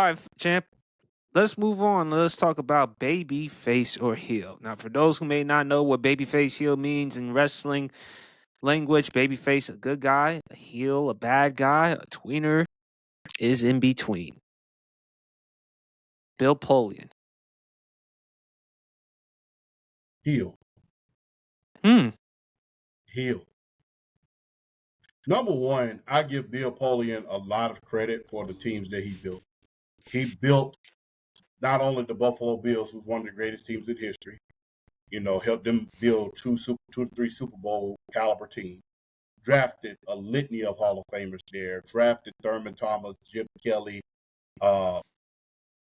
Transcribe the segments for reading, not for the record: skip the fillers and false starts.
right, champ. Let's move on. Let's talk about babyface or heel. Now, for those who may not know what babyface heel means in wrestling language, babyface, a good guy, a heel, a bad guy, a tweener is in between. Bill Polian. Heel. Hmm. Heel. Number one, I give Bill Polian a lot of credit for the teams that he built. He built not only the Buffalo Bills, who's one of the greatest teams in history, helped them build two to three Super Bowl caliber teams, drafted a litany of Hall of Famers there, drafted Thurman Thomas, Jim Kelly,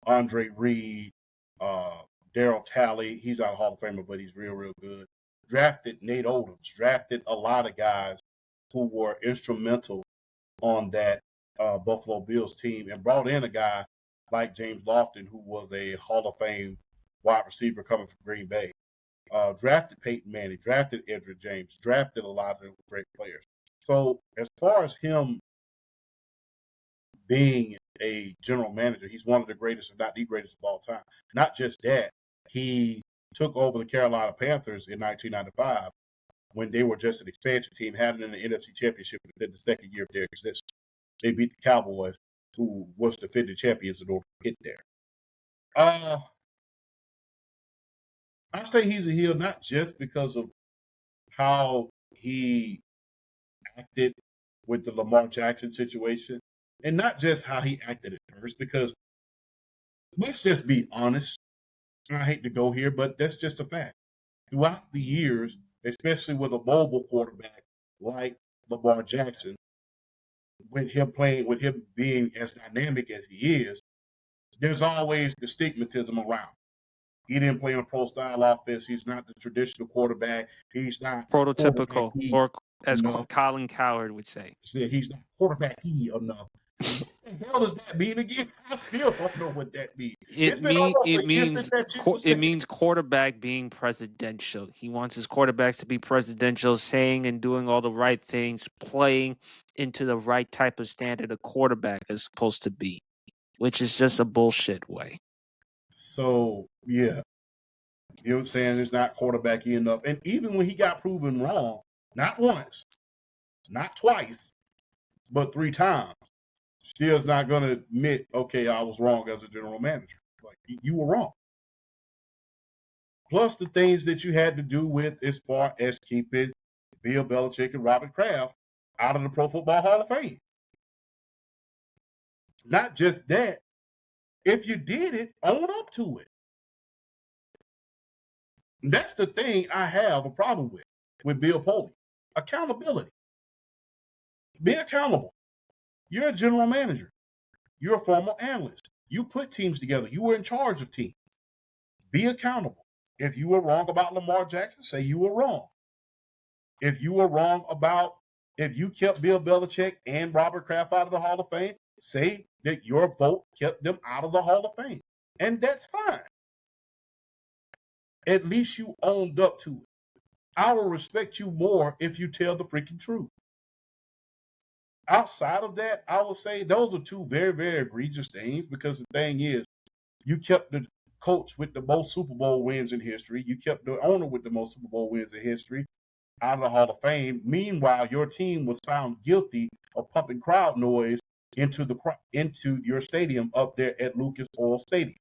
Andre Reed, Darryl Talley. He's not a Hall of Famer, but he's real, real good. Drafted Nate Odoms, drafted a lot of guys who were instrumental on that Buffalo Bills team, and brought in a guy like James Lofton, who was a Hall of Fame wide receiver coming from Green Bay. Drafted Peyton Manning, drafted Edgerrin James, drafted a lot of great players. So as far as him being a general manager, he's one of the greatest, if not the greatest of all time. Not just that, he took over the Carolina Panthers in 1995 when they were just an expansion team, having in the NFC Championship within the second year of their existence. They beat the Cowboys, who was defending champions, in order to get there. I say he's a heel not just because of how he acted with the Lamar Jackson situation, and not just how he acted at first, because let's just be honest. I hate to go here, but that's just a fact. Throughout the years, especially with a mobile quarterback like Lamar Jackson, with him being as dynamic as he is, there's always the stigmatism around. He didn't play in a pro-style offense. He's not the traditional quarterback. He's not prototypical, or as enough. Colin Cowherd would say. He's not quarterback-y enough. What the hell does that mean again? I still don't know what that means. It means quarterback being presidential. He wants his quarterbacks to be presidential, saying and doing all the right things, playing into the right type of standard a quarterback is supposed to be, which is just a bullshit way. So, yeah. You know what I'm saying? It's not quarterback-y enough. And even when he got proven wrong, not once, not twice, but 3 times, still's not going to admit, okay, I was wrong as a general manager. Like, you were wrong. Plus the things that you had to do with as far as keeping Bill Belichick and Robert Kraft out of the Pro Football Hall of Fame. Not just that. If you did it, own up to it. That's the thing I have a problem with Bill Polian. Accountability. Be accountable. You're a general manager. You're a former analyst. You put teams together. You were in charge of teams. Be accountable. If you were wrong about Lamar Jackson, say you were wrong. If you were wrong if you kept Bill Belichick and Robert Kraft out of the Hall of Fame, say that your vote kept them out of the Hall of Fame. And that's fine. At least you owned up to it. I will respect you more if you tell the freaking truth. Outside of that, I will say those are 2 very, very egregious things, because the thing is, you kept the coach with the most Super Bowl wins in history. You kept the owner with the most Super Bowl wins in history out of the Hall of Fame. Meanwhile, your team was found guilty of pumping crowd noise into your stadium up there at Lucas Oil Stadium.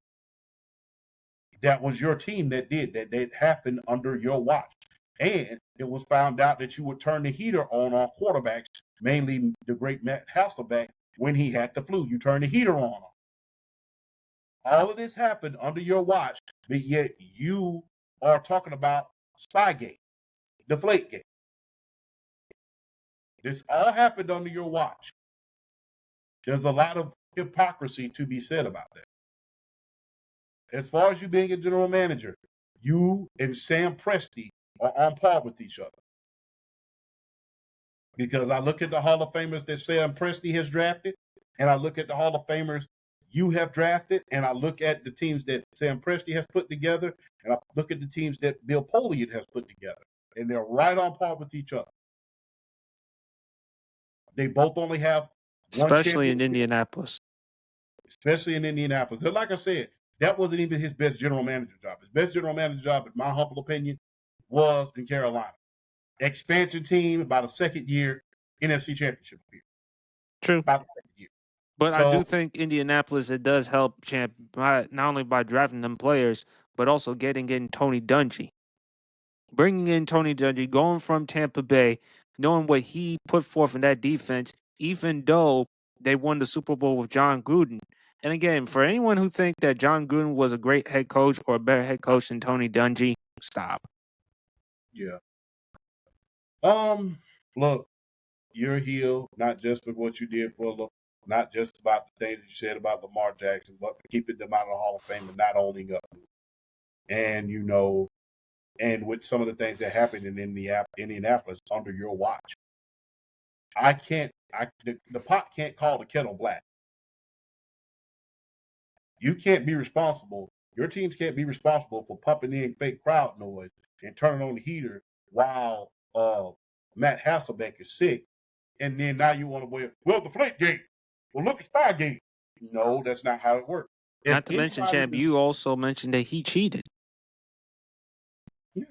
That was your team that did that. That happened under your watch. And it was found out that you would turn the heater on quarterbacks, mainly the great Matt Hasselbeck, when he had the flu. You turn the heater on. All of this happened under your watch, but yet you are talking about Spygate, Deflategate. This all happened under your watch. There's a lot of hypocrisy to be said about that. As far as you being a general manager, you and Sam Presti are on par with each other. Because I look at the Hall of Famers that Sam Presti has drafted, and I look at the Hall of Famers you have drafted, and I look at the teams that Sam Presti has put together, and I look at the teams that Bill Polian has put together, and they're right on par with each other. They both only have one especially in Indianapolis. especially in Indianapolis. And like I said, that wasn't even his best general manager job. His best general manager job, in my humble opinion, was in Carolina. Expansion team, about a second year, NFC Championship appearance. True. About the second year. But I So, do think Indianapolis, it does help Champ by, not only by drafting them players, but also getting in Tony Dungy. Bringing in Tony Dungy, going from Tampa Bay, knowing what he put forth in that defense, even though they won the Super Bowl with John Gruden. And again, for anyone who think that John Gruden was a great head coach or a better head coach than Tony Dungy, stop. yeah. Look, you're a heel, not just for what you did for them, not just about the things that you said about Lamar Jackson, but for keeping them out of the Hall of Fame and not owning up. And, and with some of the things that happened in Indianapolis under your watch. The pot can't call the kettle black. You can't be responsible. Your teams can't be responsible for pumping in fake crowd noise and turning on the heater while Matt Hasselbeck is sick. And then now you want to well, the Flint game. Well, look at Spygate. No, that's not how it works. Not to mention, Champ, you also mentioned that he cheated. Yeah.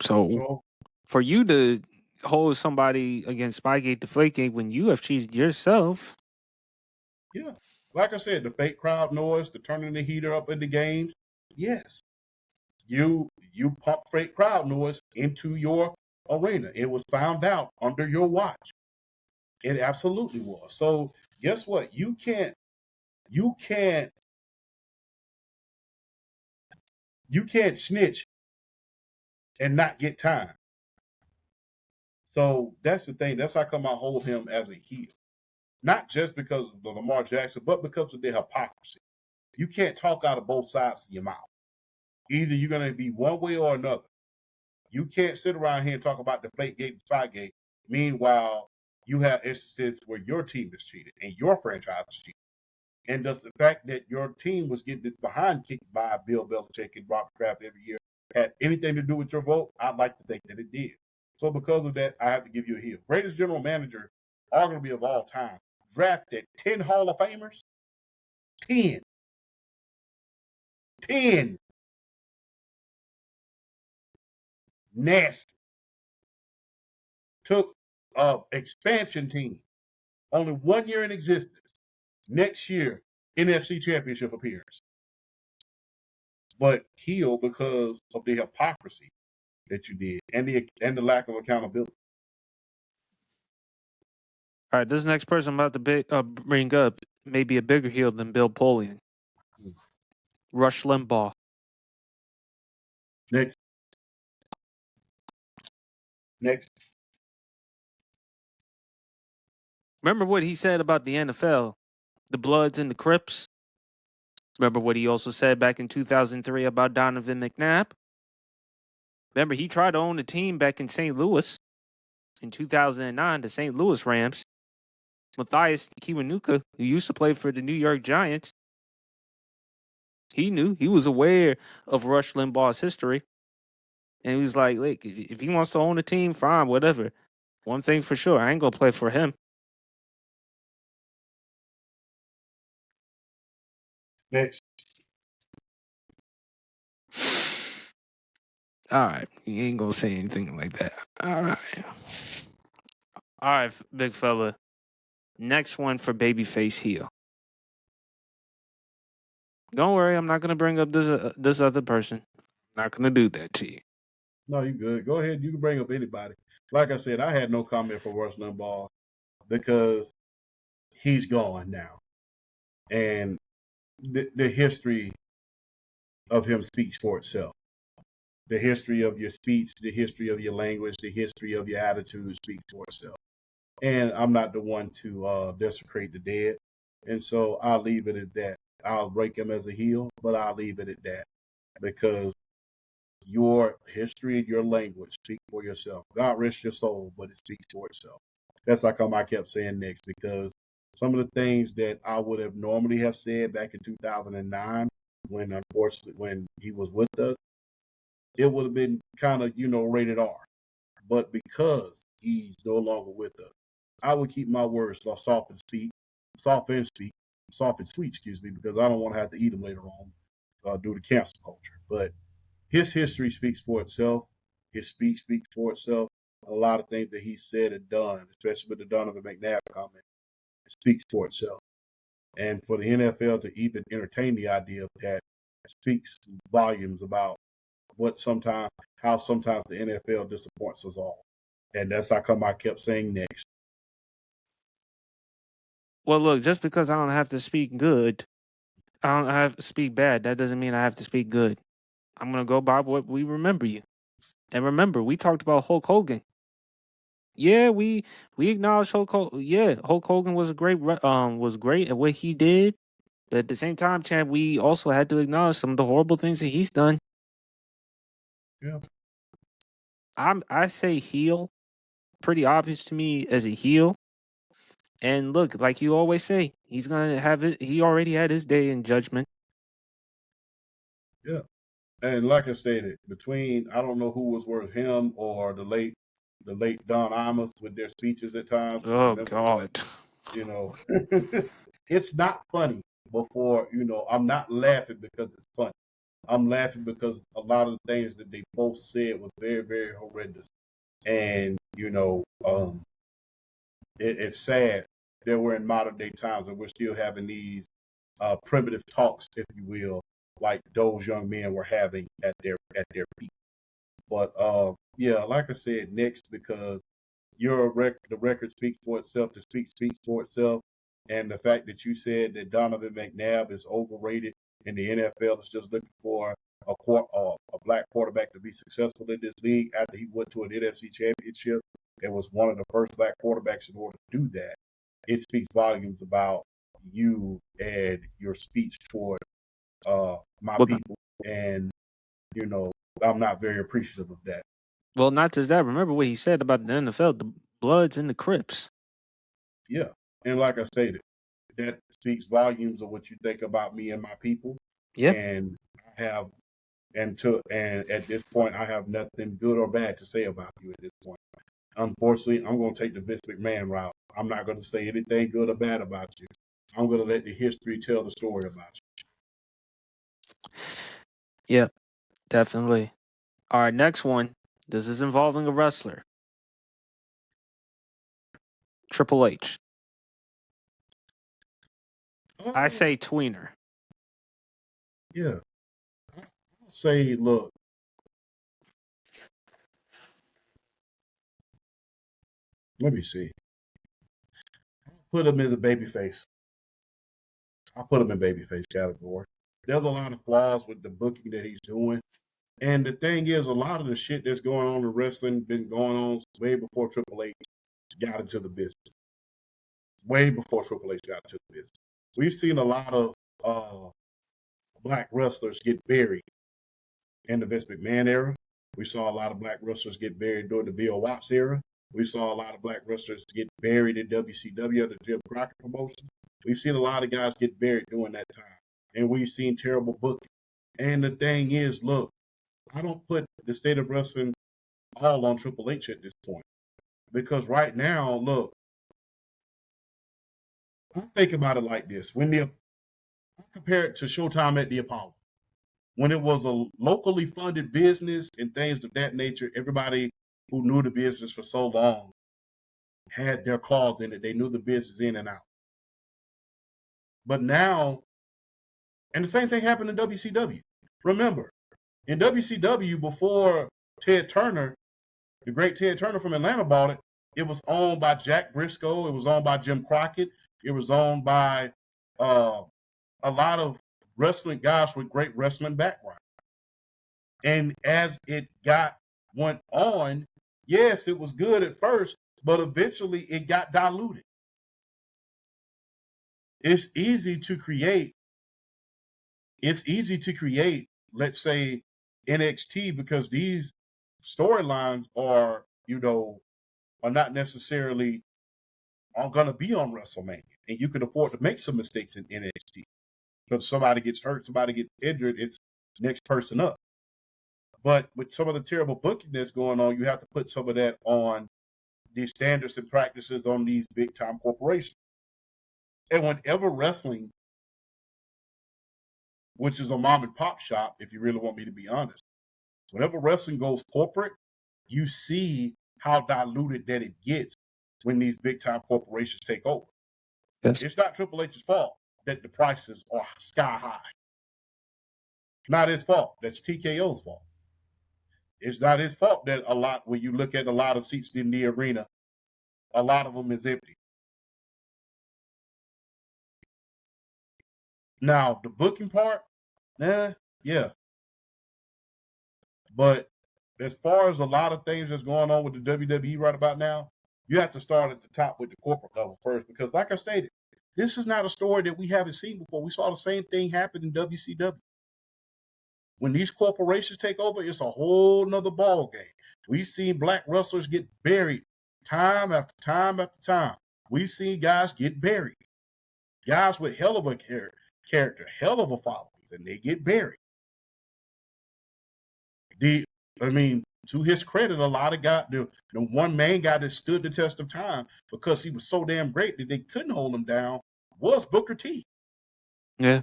So for you to hold somebody against Spygate, Deflategate, when you have cheated yourself. Yeah. Like I said, the fake crowd noise, the turning the heater up in the games. Yes. You pump fake crowd noise into your arena. It was found out under your watch. It absolutely was. So guess what? You can't snitch and not get time. So that's the thing. That's how come I hold him as a heel. Not just because of the Lamar Jackson, but because of the hypocrisy. You can't talk out of both sides of your mouth. Either you're going to be one way or another. You can't sit around here and talk about Deflategate and Spygate. Meanwhile, you have instances where your team is cheated and your franchise is cheated. And does the fact that your team was getting its behind kicked by Bill Belichick and Robert Kraft every year had anything to do with your vote? I'd like to think that it did. So because of that, I have to give you a heel. Greatest general manager, arguably of all time, drafted 10 Hall of Famers. 10. 10. Nasty. Took an expansion team. Only 1 year in existence. Next year, NFC Championship appearance. But heel because of the hypocrisy that you did and the lack of accountability. All right, this next person I'm about to bring up may be a bigger heel than Bill Polian. Rush Limbaugh. Next. Remember what he said about the NFL, the Bloods and the Crips? Remember what he also said back in 2003 about Donovan McNabb? Remember, he tried to own a team back in St. Louis in 2009, the St. Louis Rams. Matthias Kiwanuka, who used to play for the New York Giants, he knew. He was aware of Rush Limbaugh's history. And he was like, look, if he wants to own a team, fine, whatever. One thing for sure, I ain't going to play for him. Next. All right. You ain't going to say anything like that. All right. All right, big fella. Next one for Babyface heel. Don't worry, I'm not going to bring up this other person. I'm not going to do that to you. No, you good. Go ahead. You can bring up anybody. Like I said, I had no comment for Rush Limbaugh because he's gone now. And the history of him speaks for itself. The history of your speech, the history of your language, the history of your attitude speaks for itself. And I'm not the one to desecrate the dead. And so I'll leave it at that. I'll break him as a heel, but I'll leave it at that because your history and your language speak for yourself. God rest your soul, but it speaks for itself. That's how come I kept saying next because some of the things that I would have normally have said back in 2009 when unfortunately when he was with us, it would have been kind of, rated R. But because he's no longer with us, I would keep my words soft and speak, soft and sweet, excuse me, because I don't want to have to eat them later on due to cancel culture. But his history speaks for itself. His speech speaks for itself. A lot of things that he said and done, especially with the Donovan McNabb comment, it speaks for itself. And for the NFL to even entertain the idea of that speaks volumes about how sometimes the NFL disappoints us all. And that's how come I kept saying next. Well, look, just because I don't have to speak good, I don't have to speak bad. That doesn't mean I have to speak good. I'm gonna go by what we remember you. And remember, we talked about Hulk Hogan. Yeah, we acknowledge Hulk Hogan. Yeah, Hulk Hogan was was great at what he did. But at the same time, Chad, we also had to acknowledge some of the horrible things that he's done. Yeah. I say heel. Pretty obvious to me as a heel. And look, like you always say, he's gonna have it. He already had his day in judgment. Yeah. And like I stated, I don't know who was worth him or the late Don Imus with their speeches at times. Oh Remember when, God. you know, it's not funny before, I'm not laughing because it's funny. I'm laughing because a lot of the things that they both said was very, very horrendous. And, it's sad that we're in modern day times and we're still having these primitive talks, if you will, like those young men were having at their peak. But yeah, like I said, next because the record speaks for itself. The speaks for itself, and the fact that you said that Donovan McNabb is overrated and the NFL is just looking for a black quarterback to be successful in this league after he went to an NFC championship and was one of the first black quarterbacks in order to do that. It speaks volumes about you and your speech toward my Well, people, and I'm not very appreciative of that. well, not just that. Remember what he said about the NFL: the Bloods and the Crips. Yeah, and like I stated, that speaks volumes of what you think about me and my people. Yeah. And I have, and at this point, I have nothing good or bad to say about you at this point. Unfortunately, I'm going to take the Vince McMahon route. I'm not going to say anything good or bad about you. I'm going to let the history tell the story about you. Yeah, definitely. All right, next one. This is involving a wrestler. Triple H. I Oh, say tweener. yeah. I'll say, look, let me see. Put him in the babyface. I put him in babyface category. There's a lot of flaws with the booking that he's doing. And the thing is, a lot of the shit that's going on in wrestling been going on way before Triple H got into the business. Way before Triple H got into the business. We've seen a lot of black wrestlers get buried in the Vince McMahon era. We saw a lot of black wrestlers get buried during the Bill Watts era. We saw a lot of black wrestlers get buried in WCW, the Jim Crockett promotion. We've seen a lot of guys get buried during that time. And we've seen terrible booking. And the thing is, look, I don't put the state of wrestling all on Triple H at this point. Because right now, look, I think about it like this. I compare it to Showtime at the Apollo. When it was a locally funded business and things of that nature, everybody who knew the business for so long had their claws in it. They knew the business in and out. But now, and the same thing happened in WCW. Remember, in WCW, before Ted Turner, the great Ted Turner from Atlanta bought it, it was owned by Jack Briscoe. It was owned by Jim Crockett. It was owned by a lot of wrestling guys with great wrestling background. And as it went on, yes, it was good at first, but eventually it got diluted. It's easy to create, let's say, NXT because these storylines are not necessarily going to be on WrestleMania. And you can afford to make some mistakes in NXT. Because somebody gets hurt, somebody gets injured, it's next person up. But with some of the terrible booking that's going on, you have to put some of that on the standards and practices on these big time corporations. And whenever wrestling which is a mom and pop shop, if you really want me to be honest. Whenever wrestling goes corporate, you see how diluted that it gets when these big time corporations take over. Yes. It's not Triple H's fault that the prices are sky high. Not his fault. That's TKO's fault. It's not his fault that when you look at a lot of seats in the arena, a lot of them is empty. Now, the booking part, yeah. But as far as a lot of things that's going on with the WWE right about now, you have to start at the top with the corporate level first, because like I stated, this is not a story that we haven't seen before. We saw the same thing happen in WCW. When these corporations take over, it's a whole nother ball game. We've seen black wrestlers get buried time after time after time. We've seen guys get buried. Guys with hell of a character, hell of a followings, and they get buried. To his credit, a lot of guys, the one main guy that stood the test of time because he was so damn great that they couldn't hold him down was Booker T. Yeah.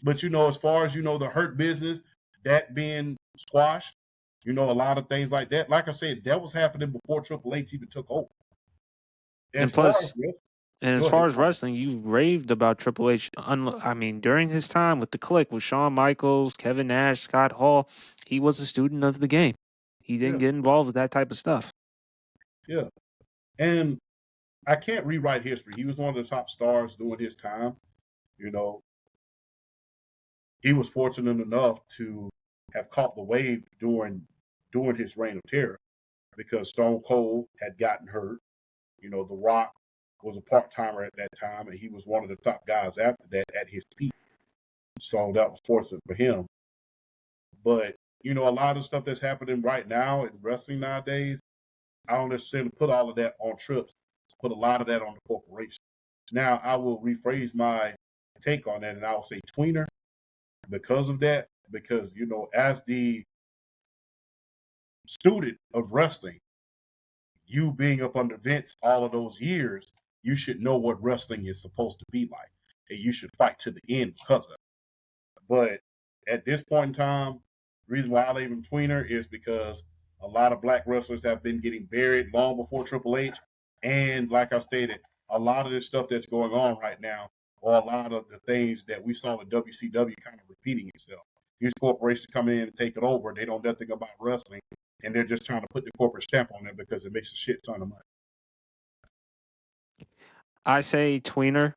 But, as far as, the Hurt Business, that being squashed, a lot of things like that. Like I said, that was happening before Triple H even took over. As far as wrestling, you raved about Triple H. During his time with the Clique, with Shawn Michaels, Kevin Nash, Scott Hall, he was a student of the game. He didn't get involved with that type of stuff. Yeah. And I can't rewrite history. He was one of the top stars during his time. He was fortunate enough to have caught the wave during his reign of terror, because Stone Cold had gotten hurt. The Rock was a part-timer at that time, and he was one of the top guys after that at his peak. So that was fortunate for him. But, a lot of stuff that's happening right now in wrestling nowadays, I don't necessarily put all of that on Trips. Put a lot of that on the corporation. Now, I will rephrase my take on that, and I will say tweener because of that. Because, as the student of wrestling, you being up under Vince all of those years, you should know what wrestling is supposed to be like, and you should fight to the end because of it. But at this point in time, the reason why I label him tweener is because a lot of black wrestlers have been getting buried long before Triple H. And like I stated, a lot of this stuff that's going on right now, or a lot of the things that we saw in WCW kind of repeating itself. These corporations come in and take it over. They don't know nothing about wrestling, and they're just trying to put the corporate stamp on it because it makes a shit ton of money. I say tweener.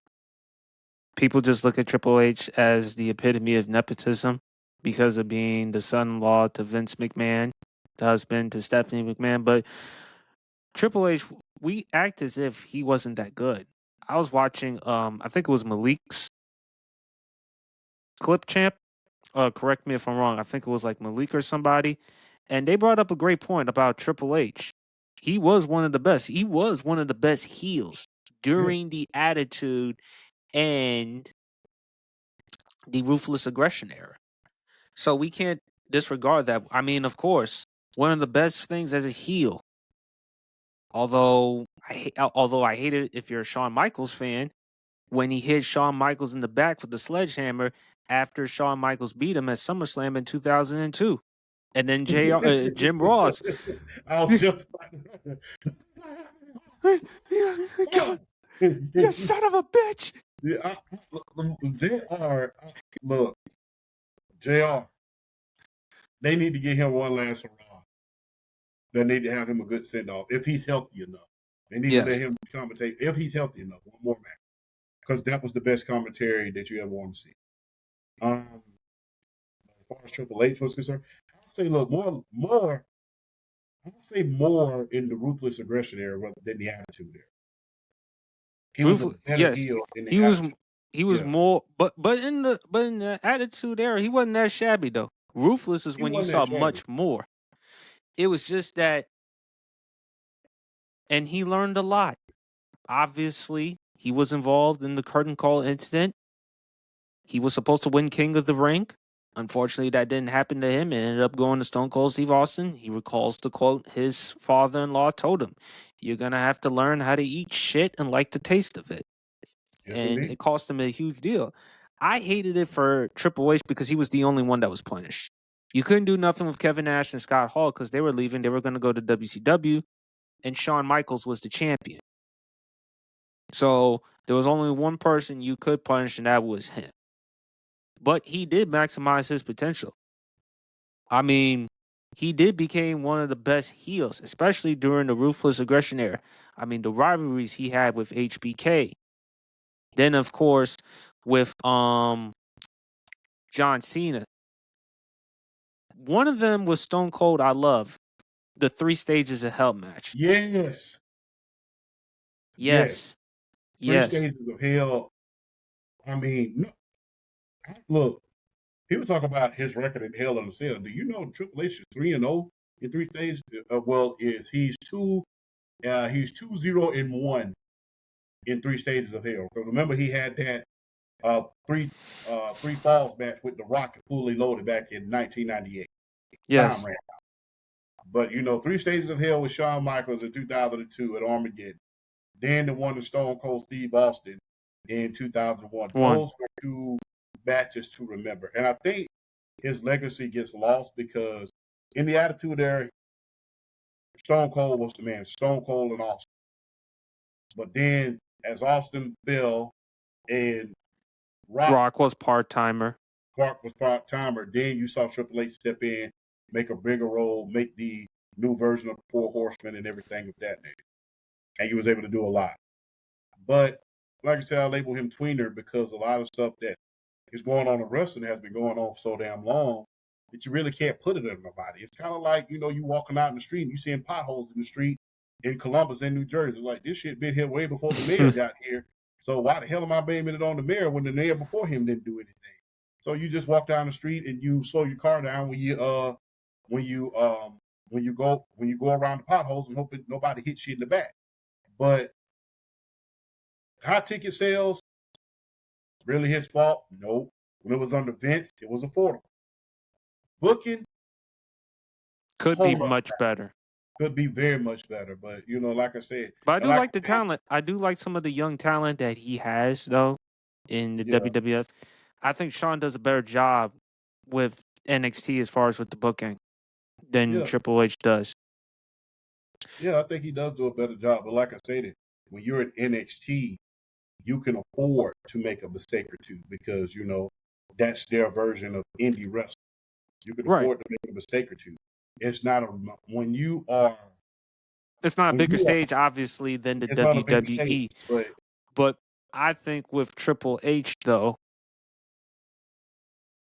People just look at Triple H as the epitome of nepotism because of being the son-in-law to Vince McMahon, the husband to Stephanie McMahon. But Triple H, we act as if he wasn't that good. I was watching, I think it was Malik's Clip Champ. Correct me if I'm wrong. I think it was like Malik or somebody. And they brought up a great point about Triple H. He was one of the best. He was one of the best heels during the Attitude and the Ruthless Aggression era. So we can't disregard that. Of course, one of the best things as a heel, although I hate it if you're a Shawn Michaels fan, when he hit Shawn Michaels in the back with the sledgehammer after Shawn Michaels beat him at SummerSlam in 2002. And then Jim Ross. I was just you son of a bitch. JR, they need to get him one last hurrah. They need to have him a good send-off if he's healthy enough. They need to let him commentate if he's healthy enough. One more match. Because that was the best commentary that you ever want to see. As far as Triple H was concerned, I'll say, look, more. I'll say more in the Ruthless Aggression era rather than the Attitude era. He was a better heel in the Attitude. He was more, but in the Attitude era, he wasn't that shabby though. Ruthless is when you saw much more. It was just that, and he learned a lot. Obviously, he was involved in the curtain call incident. He was supposed to win King of the Ring. Unfortunately, that didn't happen to him. It ended up going to Stone Cold Steve Austin. He recalls the quote his father-in-law told him, "You're going to have to learn how to eat shit and like the taste of it." Yes, and indeed. It cost him a huge deal. I hated it for Triple H because he was the only one that was punished. You couldn't do nothing with Kevin Nash and Scott Hall because they were leaving. They were going to go to WCW, and Shawn Michaels was the champion. So there was only one person you could punish, and that was him. But he did maximize his potential. I mean, he did become one of the best heels, especially during the Ruthless Aggression era. I mean, the rivalries he had with HBK. Then, of course, with John Cena. One of them was Stone Cold I Love, the 3 stages of hell match. Yes. Yes. 3 Yes. stages of hell. I mean, look, people talk about his record in Hell in a Cell. Do you know Triple H is 3-0 in 3 stages? He's 2-0-1 in 3 stages of hell. Because remember, he had that three falls match with The Rock fully loaded back in 1998. Yes. Time ran out. But 3 stages of hell with Shawn Michaels in 2002 at Armageddon. Then the one with Stone Cold Steve Austin in 2001. Those were 2 matches to remember. And I think his legacy gets lost because in the Attitude Era, Stone Cold was the man. Stone Cold and Austin. But then as Austin fell and Rock was part-timer. Clark was part-timer, then you saw Triple H step in, make a bigger role, make the new version of the Four Horsemen and everything of that nature. And he was able to do a lot. But like I said, I label him tweener because a lot of stuff that is going on in wrestling has been going on for so damn long that you really can't put it on nobody. It's kind of like, you walking out in the street and you seeing potholes in the street in Columbus and New Jersey. Like, this shit been here way before the mayor got here. So why the hell am I blaming it on the mayor when the mayor before him didn't do anything? So you just walk down the street and you slow your car down when you go around the potholes and hope that nobody hits you in the back. But high ticket sales, really his fault? Nope. When it was under Vince, it was affordable. Booking could be much better. Could be very much better, but like I said. But I do like the talent. I do like some of the young talent that he has, though, in the WWF. I think Shawn does a better job with NXT as far as with the booking than Triple H does. Yeah, I think he does do a better job. But like I said, when you're at NXT, you can afford to make a mistake or two because, that's their version of indie wrestling. You can afford to make a mistake or two. It's not when you are. It's not a bigger stage, obviously, than the WWE. Stage, but I think with Triple H, though,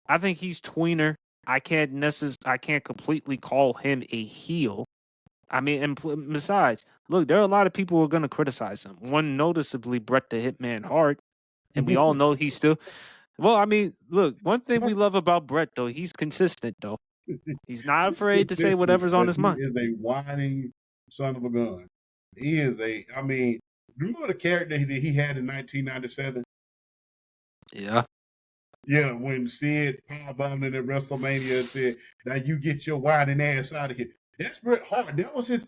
I think he's tweener. I can't completely call him a heel. I mean, and besides, look, there are a lot of people who are going to criticize him. One noticeably Bret the Hitman Hart, and we all know he's still. Well, I mean, look, one thing we love about Bret, though, he's consistent, though. He's not afraid to say whatever's on his mind. He is a whining son of a gun. He is remember the character that he had in 1997? Yeah. Yeah, when Sid powerbombed in at WrestleMania and said, "Now you get your whining ass out of here." That's Bret Hart. That was his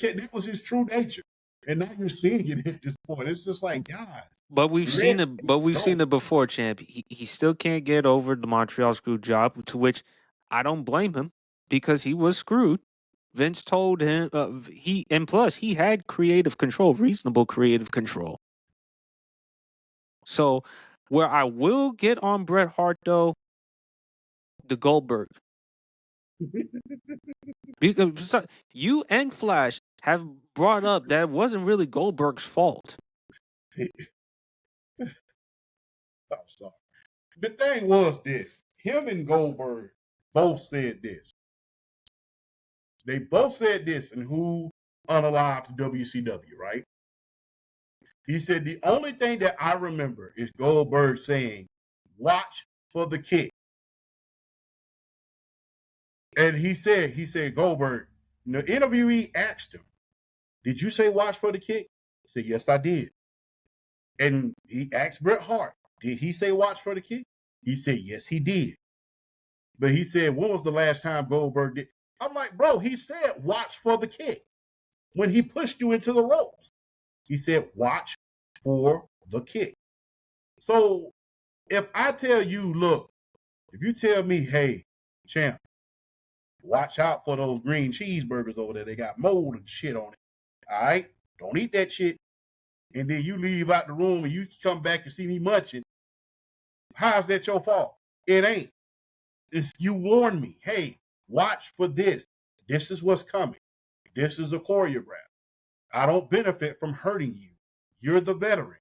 true nature. And now you're seeing it at this point. It's just like, guys. But we've seen it before, champ. He still can't get over the Montreal screw job, to which I don't blame him because he was screwed. Vince told him plus he had creative control, reasonable creative control. So where I will get on Bret Hart, though, the Goldberg. Because you and Flash have brought up that it wasn't really Goldberg's fault. I'm sorry. The thing was this. Him and Goldberg both said this. They both said this in Who Unalived WCW, right? He said, the only thing that I remember is Goldberg saying, "Watch for the kick." And he said, Goldberg, the interviewee asked him, "Did you say watch for the kick?" He said, "Yes, I did." And he asked Bret Hart, "Did he say watch for the kick?" He said, "Yes, he did." But he said, "When was the last time Goldberg did?" I'm like, bro, he said watch for the kick when he pushed you into the ropes. He said watch for the kick. So If I tell you, look, if you tell me, hey, champ, watch out for those green cheeseburgers over there. They got mold and shit on it. All right? Don't eat that shit. And then you leave out the room and you come back and see me munching. How's that your fault? It ain't. It's you warned me. Hey, watch for this. This is what's coming. This is a choreograph. I don't benefit from hurting you. You're the veteran.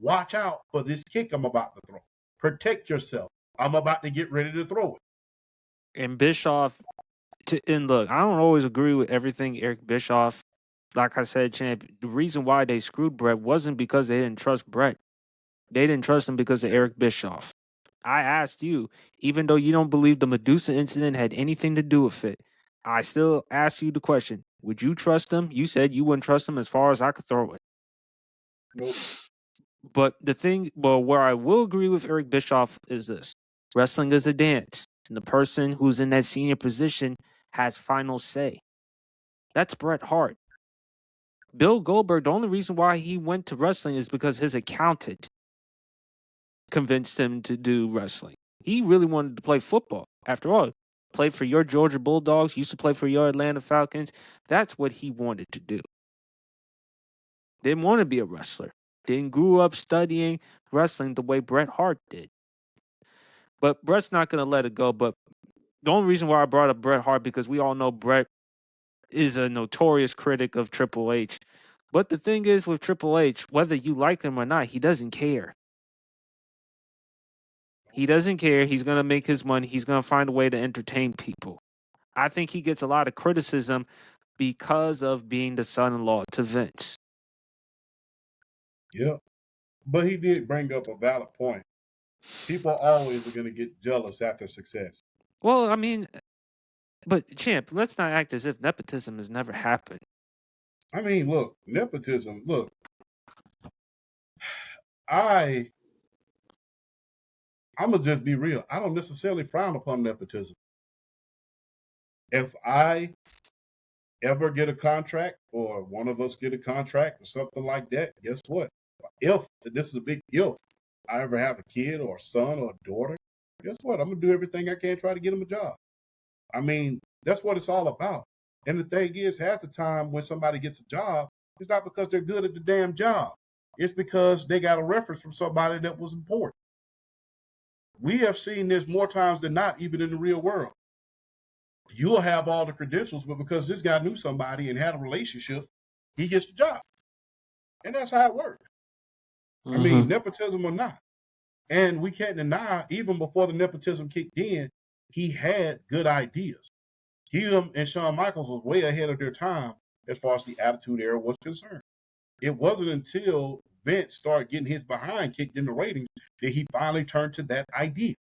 Watch out for this kick I'm about to throw. Protect yourself. I'm about to get ready to throw it. And Bischoff, and look, I don't always agree with everything Eric Bischoff. Like I said, champ, the reason why they screwed Brett wasn't because they didn't trust Brett. They didn't trust him because of Eric Bischoff. I asked you, even though you don't believe the Medusa incident had anything to do with it, I still asked you the question: would you trust him? You said you wouldn't trust him as far as I could throw it. Nope. But where I will agree with Eric Bischoff is this: wrestling is a dance, and the person who's in that senior position has final say. That's Bret Hart. Bill Goldberg, the only reason why he went to wrestling is because his accountant convinced him to do wrestling. He really wanted to play football. After all, played for your Georgia Bulldogs, used to play for your Atlanta Falcons. That's what he wanted to do. Didn't want to be a wrestler. Didn't grew up studying wrestling the way Bret Hart did. But Bret's not going to let it go. But the only reason why I brought up Bret Hart, because we all know Bret is a notorious critic of Triple H. But the thing is with Triple H, whether you like him or not, he doesn't care. He doesn't care. He's going to make his money. He's going to find a way to entertain people. I think he gets a lot of criticism because of being the son-in-law to Vince. Yeah. But he did bring up a valid point. People always are going to get jealous after success. Well, I mean, but champ, let's not act as if nepotism has never happened. I mean, look, nepotism, look. I'm going to just be real. I don't necessarily frown upon nepotism. If I ever get a contract or one of us get a contract or something like that, guess what? If, this is a big if, I ever have a kid or a son or a daughter, guess what? I'm going to do everything I can to try to get them a job. I mean, that's what it's all about. And the thing is, half the time when somebody gets a job, it's not because they're good at the damn job. It's because they got a reference from somebody that was important. We have seen this more times than not, even in the real world. You'll have all the credentials, but because this guy knew somebody and had a relationship, he gets the job. And that's how it works. I mean, nepotism or not. And we can't deny, even before the nepotism kicked in, he had good ideas. Him and Shawn Michaels was way ahead of their time as far as the Attitude Era was concerned. It wasn't until Vince started getting his behind kicked in the ratings that he finally turned to that idea.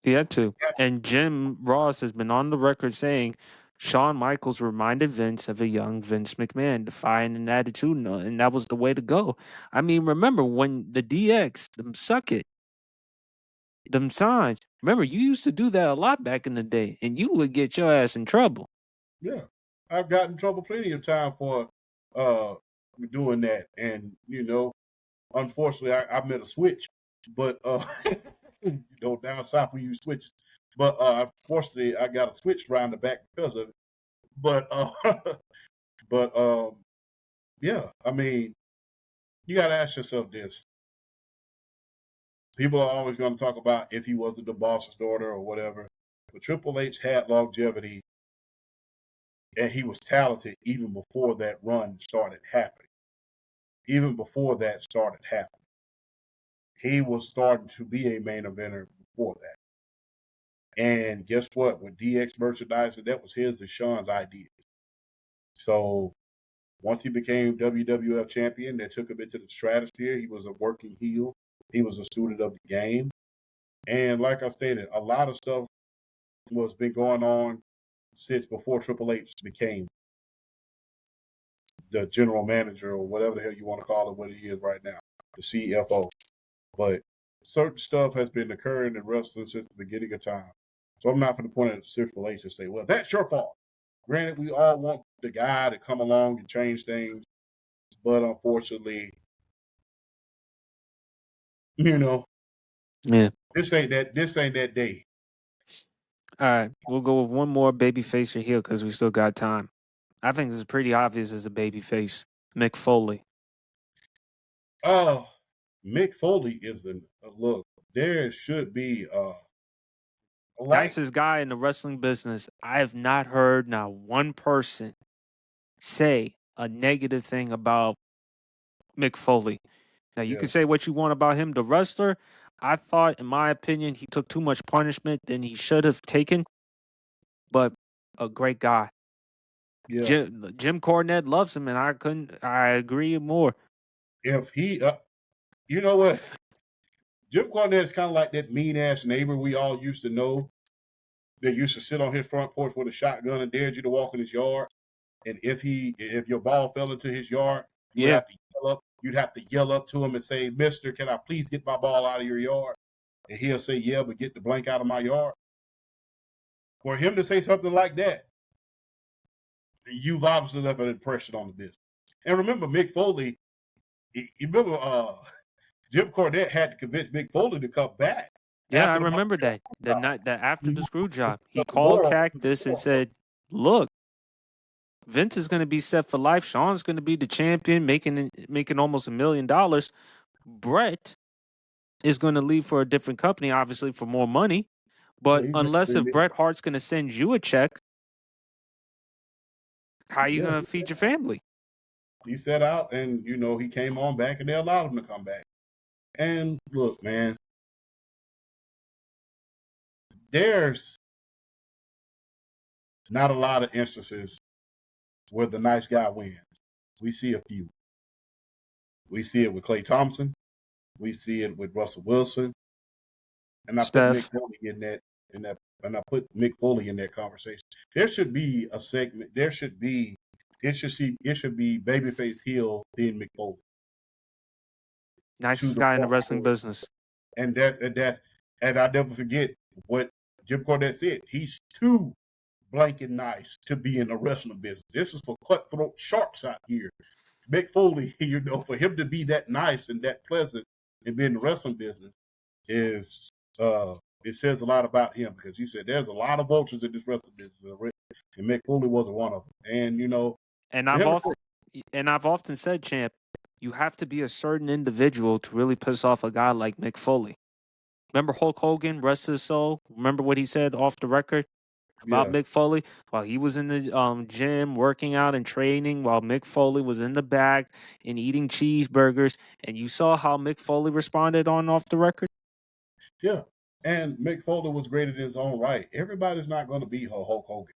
He had to. And Jim Ross has been on the record saying Shawn Michaels reminded Vince of a young Vince McMahon, defying an attitude, and that was the way to go. I mean, remember when the DX, them suck it, them signs. Remember, you used to do that a lot back in the day, and you would get your ass in trouble. Yeah, I've gotten in trouble plenty of time for doing that, and unfortunately, I met a switch, but down south we use switches, but unfortunately, I got a switch around the back because of it. But yeah, I mean, you got to ask yourself this. People are always going to talk about if he wasn't the boss's daughter or whatever, but Triple H had longevity, and he was talented even before that run started happening. Even before that started happening. He was starting to be a main eventer before that. And guess what? With DX merchandising, that was his and Shawn's idea. So once he became WWF champion, they took him into the stratosphere. He was a working heel. He was a student of the game. And like I stated, a lot of stuff was been going on since before Triple H became the general manager or whatever the hell you want to call it, what he is right now, the CFO. But certain stuff has been occurring in wrestling since the beginning of time. So I'm not going to point at Triple H and say, well, that's your fault. Granted, we all want the guy to come along and change things, but unfortunately, You know, Yeah. this ain't that. This ain't that day. All right. We'll go with one more babyface or heel because we still got time. I think this is pretty obvious as a babyface. Mick Foley. Uh, Mick Foley is a look. There should be like Nicest guy in the wrestling business. I have not heard not one person say a negative thing about Mick Foley. Now, you yeah can say what you want about him, the wrestler. I thought, in my opinion, he took too much punishment than he should have taken, but a great guy. yeah. Jim Cornette loves him, and I agree more. If he you know what, Jim Cornette is kind of like that mean ass neighbor we all used to know that used to sit on his front porch with a shotgun and dared you to walk in his yard. And if your ball fell into his yard, you would Yeah. have to yell up. You'd have to yell up to him and say, "Mister, can I please get my ball out of your yard?" And he'll say, "Yeah, but get the blank out of my yard." For him to say something like that, you've obviously left an impression on the business. And remember, Mick Foley. You remember Jim Cornette had to convince Mick Foley to come back Yeah, I after the remember Montreal that. The job. night that after He the screw was job, he the called moral. Cactus and said, "Look, Vince is going to be set for life. Sean's going to be the champion, making almost $1 million. Brett is going to leave for a different company, obviously for more money. Yeah, But he unless if basically Bret Hart's going to send you a check, how you yeah, going to feed your family?" he set out and he came on back and they allowed him to come back. And look, man, there's not a lot of instances where the nice guy wins. We see a few. We see it with Klay Thompson. We see it with Russell Wilson. And I put Mick Steph. Foley and I put Mick Foley in that conversation. There should be a segment. It should be Babyface heel then Mick Foley to Nicest the guy in the point wrestling where, business. and I'll never forget what Jim Cornette said. He's too blanket nice to be in the wrestling business. This is for cutthroat sharks out here. Mick Foley, for him to be that nice and that pleasant and be in the wrestling business is it says a lot about him because you said there's a lot of vultures in this wrestling business, and Mick Foley wasn't one of them. And And for I've him to often I've often said, champ, you have to be a certain individual to really piss off a guy like Mick Foley. Remember Hulk Hogan, rest his soul? Remember what he said off the record about yeah, Mick Foley? While he was in the gym working out and training, while Mick Foley was in the back and eating cheeseburgers, and you saw how Mick Foley responded on off the record? yeah. And Mick Foley was great in his own right. Everybody's not going to be Hulk Hogan.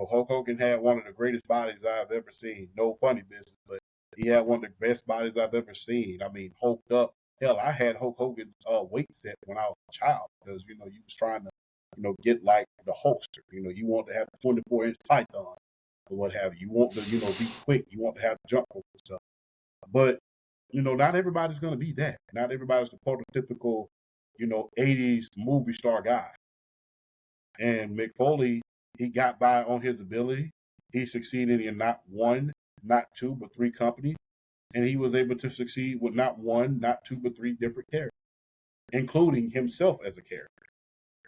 Hulk Hogan had one of the greatest bodies I've ever seen. No funny business, but he had one of the best bodies I've ever seen. I mean, hulked up. Hell, I had Hulk Hogan's weight set when I was a child because you was trying to get like the Hulkster. You want to have a 24-inch python or what have you. You want to be quick. You want to have jump rope and stuff. But not everybody's going to be that. Not everybody's the prototypical 80s movie star guy. And Mick Foley, he got by on his ability. He succeeded in not one, not two, but three companies. And he was able to succeed with not one, not two, but three different characters, including himself as a character.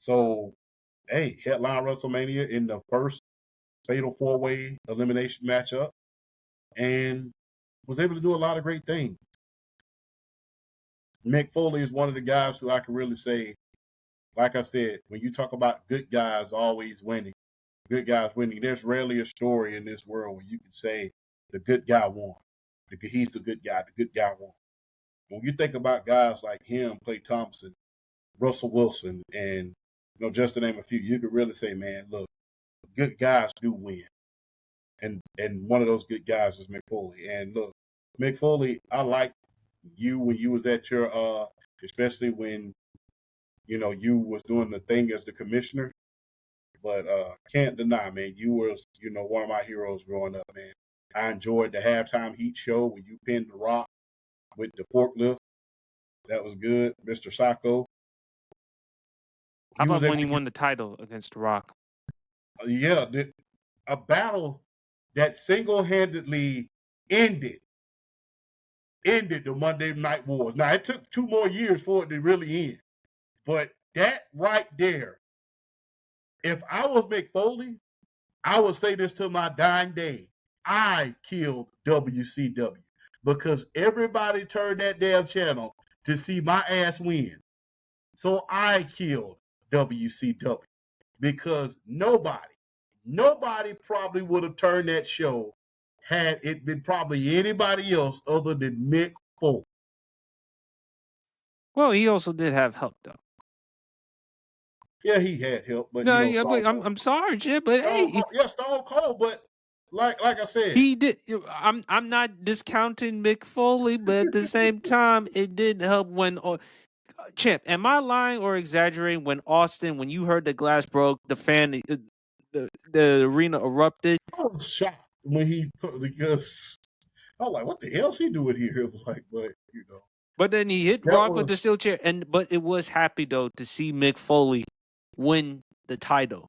So, hey, headline WrestleMania in the first fatal four-way elimination matchup and was able to do a lot of great things. Mick Foley is one of the guys who I can really say, like I said, when you talk about good guys always winning, there's rarely a story in this world where you can say the good guy won. He's the good guy. The good guy won. When you think about guys like him, Klay Thompson, Russell Wilson, and just to name a few, you could really say, man, look, good guys do win. And one of those good guys is Mick Foley. And look, Mick Foley, I like you when you was at your especially when you was doing the thing as the commissioner. But can't deny, man, you was one of my heroes growing up, man. I enjoyed the halftime heat show when you pinned the Rock with the forklift. That was good, Mr. Sacco. How You was about able when he to get won the title against The Rock? yeah, a battle that single-handedly ended ended the Monday Night Wars. Now, it took 2 more years for it to really end. But that right there, if I was Mick Foley, I would say this to my dying day. I killed WCW because everybody turned that damn channel to see my ass win. So I killed WCW because nobody probably would have turned that show had it been probably anybody else other than Mick Foley. Well, he also did have help though. Yeah, he had help, but No, you know, yeah, but I'm sorry, Jim, but hey, Stone Cold, but like I said, he did. I'm not discounting Mick Foley, but at the same time, it did help when. Chip, am I lying or exaggerating? When you heard the glass broke, the arena erupted. I was shocked when because I was like, what the hell's he doing here? It was like, but you know. But then he hit Rock with the steel chair, but it was happy though to see Mick Foley win the title.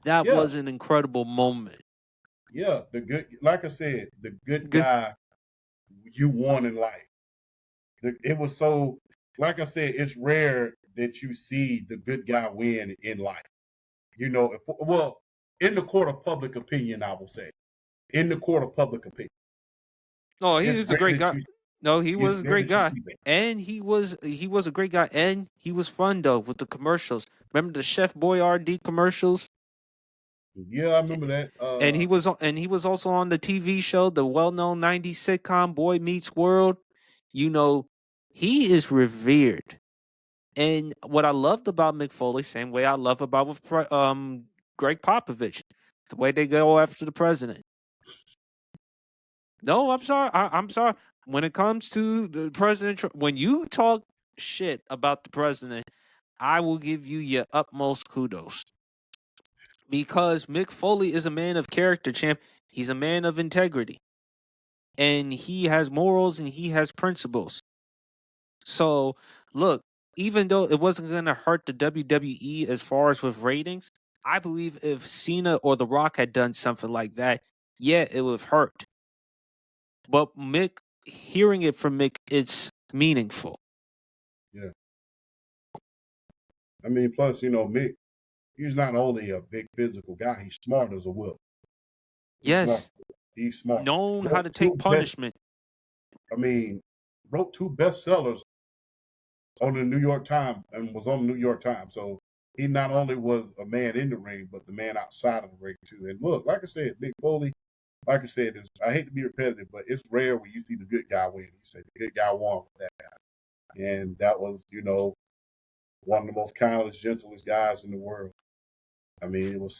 That was an incredible moment. Yeah, like I said, the good guy you won in life. It was so, like I said, it's rare that you see the good guy win in life. You know, in the court of public opinion, I will say, in the court of public opinion. Oh, he was a great guy. No, he was a great guy, and he was a great guy, and he was fun though with the commercials. Remember the Chef Boyardee commercials? Yeah, I remember that. And he was also on the TV show, the well-known '90s sitcom Boy Meets World. You know, he is revered. And what I loved about Mick Foley, same way I love about with Greg Popovich, the way they go after the president. No, I'm sorry. I'm sorry. When it comes to the president, when you talk shit about the president, I will give you your utmost kudos. Because Mick Foley is a man of character, champ. He's a man of integrity. And he has morals and he has principles. So, look, even though it wasn't going to hurt the WWE as far as with ratings, I believe if Cena or The Rock had done something like that, yeah, it would have hurt. But Mick, hearing it from Mick, it's meaningful. Yeah. I mean, plus, you know, Mick, he's not only a big physical guy, he's smart as a whip. He's smart. Known how to take punishment. Wrote 2 bestsellers on the New York Times and was on the New York Times. So he not only was a man in the ring, but the man outside of the ring too. And look, like I said, Mick Foley, like I said, I hate to be repetitive, but it's rare when you see the good guy win. He said the good guy won with that guy. And that was, you know, one of the most kindest, gentlest guys in the world. I mean, it was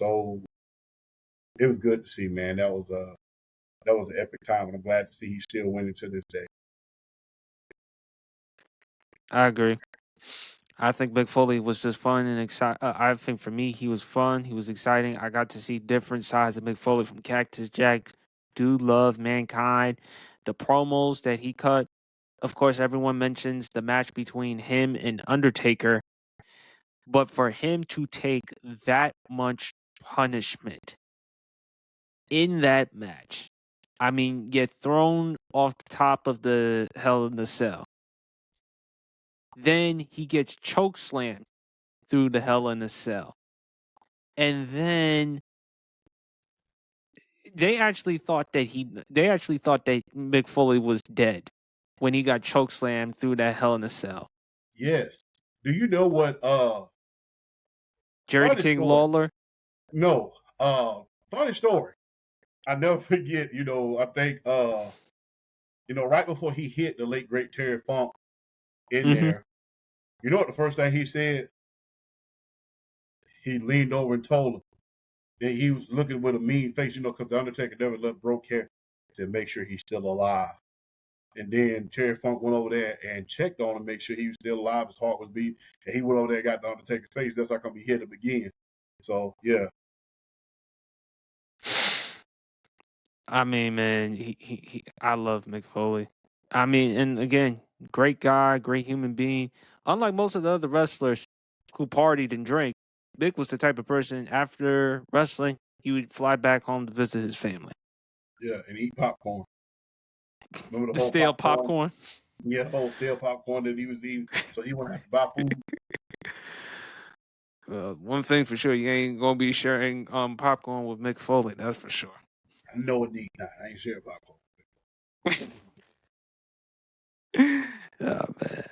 good to see, man. That was an epic time, and I'm glad to see he's still winning to this day. I agree. I think Mick Foley was just fun and exciting. I think for me, he was fun. He was exciting. I got to see different sides of Mick Foley from Cactus Jack, Dude Love, Mankind, the promos that he cut. Of course, everyone mentions the match between him and Undertaker. But for him to take that much punishment in that match, I mean, get thrown off the top of the Hell in the Cell. Then he gets choke slammed through the Hell in the Cell. And then they actually thought that Mick Foley was dead when he got choke slammed through that Hell in the Cell. Yes. Do you know what Jerry the King Lawler? No. Funny story. I never forget, you know, I think right before he hit the late great Terry Funk in there, you know what the first thing he said? He leaned over and told him that he was looking with a mean face, you know, because the Undertaker never let broke hair to make sure he's still alive. And then Terry Funk went over there and checked on him, make sure he was still alive, his heart was beating, and he went over there and got the Undertaker's face. That's not gonna be hit him again. So yeah. I mean, man, I love Mick Foley. I mean, and again, great guy, great human being. Unlike most of the other wrestlers who partied and drank, Mick was the type of person after wrestling, he would fly back home to visit his family. Yeah, and eat popcorn. Remember the stale popcorn? Yeah, whole stale popcorn that he was eating, so he wouldn't have to buy food. One thing for sure, you ain't gonna be sharing popcorn with Mick Foley. That's for sure. No, indeed not. I ain't sure popcorn. Oh man.